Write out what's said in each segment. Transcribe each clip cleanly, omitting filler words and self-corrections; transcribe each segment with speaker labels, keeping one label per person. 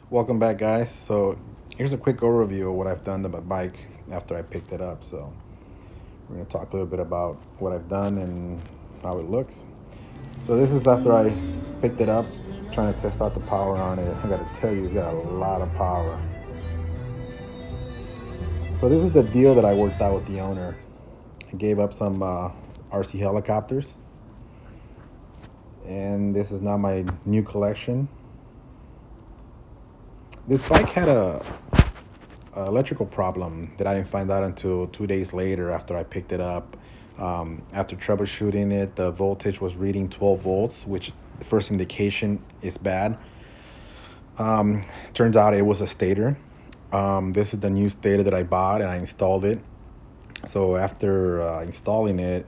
Speaker 1: Welcome back, guys. So here's a quick overview of what I've done to my bike after I picked it up. So we're going to talk a little bit about what I've done and how it looks. So this is after I picked it up, trying to test out the power on it. I got to tell you, it's got a lot of power. So this is the deal that I worked out with the owner. I gave up some RC helicopters, and this is now my new collection. This bike had a electrical problem that I didn't find out until 2 days later after I picked it up. After troubleshooting it, the voltage was reading 12 volts, which the first indication is bad. Turns out it was a stator. This is the new stator that I bought and I installed it. So after installing it,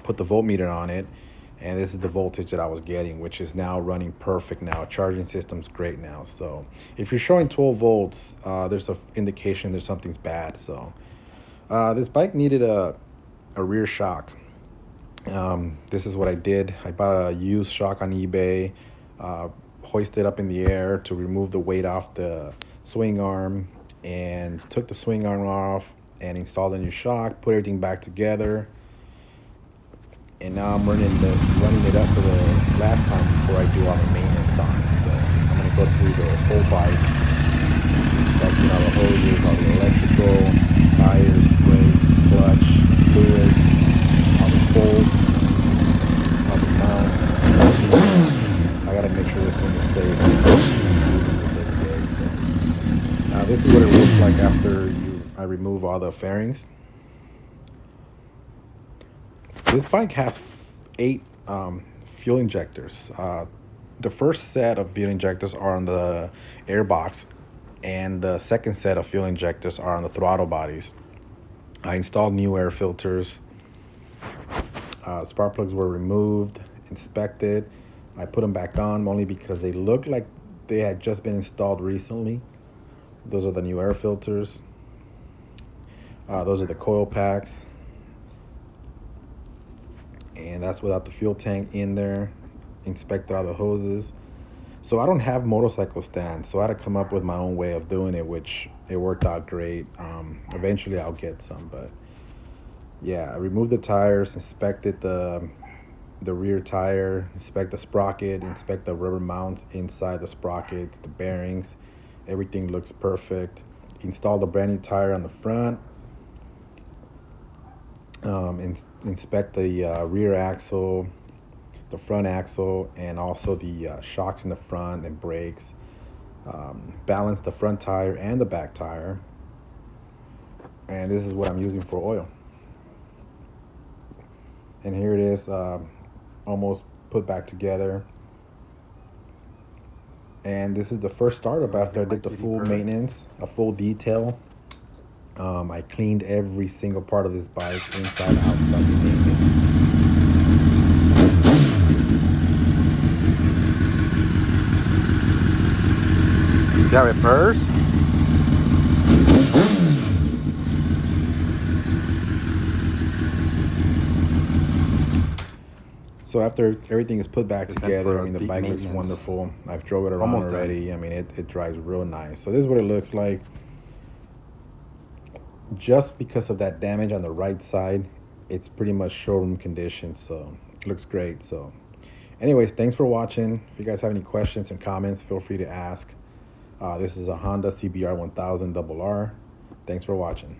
Speaker 1: put the voltmeter on it, and this is the voltage that I was getting, which is now running perfect now. Charging system's great now. So if you're showing 12 volts, there's an indication there's something's bad. So this bike needed a rear shock. This is what I did. I bought a used shock on eBay, hoisted up in the air to remove the weight off the swing arm, and took the swing arm off and installed a new shock, put everything back together. And now I'm running it up for the last time before I do all the maintenance on it. So I'm going to go through the whole bike, checking all the hoses, all the electrical, tires, brakes, clutch, fluids, all the bolts, all the mounts. I got to make sure this thing is safe. So now this is what it looks like after I remove all the fairings. This bike has 8 fuel injectors. The first set of fuel injectors are on the airbox, and the second set of fuel injectors are on the throttle bodies. I installed new air filters. Spark plugs were removed, inspected. I put them back on only because they looked like they had just been installed recently. Those are the new air filters. Those are the coil packs. And that's without the fuel tank in there. Inspected all the hoses. So I don't have motorcycle stands, so I had to come up with my own way of doing it, which it worked out great. Eventually I'll get some, but yeah, I removed the tires, inspected the rear tire, inspect the sprocket, inspect the rubber mounts inside the sprockets, the bearings. Everything looks perfect. Installed a brand new tire on the front. Inspect the rear axle, the front axle, and also the shocks in the front and brakes. Balance the front tire and the back tire. And this is what I'm using for oil. And here it is, almost put back together. And this is the first startup after I did the full maintenance, a full detail. I cleaned every single part of this bike, inside, outside, you name it.
Speaker 2: See how it purrs?
Speaker 1: So after everything is put back
Speaker 2: It's in
Speaker 1: together,
Speaker 2: for
Speaker 1: I mean, the
Speaker 2: deep
Speaker 1: bike looks
Speaker 2: maintenance.
Speaker 1: wonderful. I've drove it around
Speaker 2: Almost done.
Speaker 1: already. I mean, it drives real nice. So this is what it looks like. Just because of that damage on the right side, it's pretty much showroom condition. So it looks great. So anyways, thanks for watching. If you guys have any questions and comments, feel free to ask. This is a Honda CBR1000RR. Thanks for watching.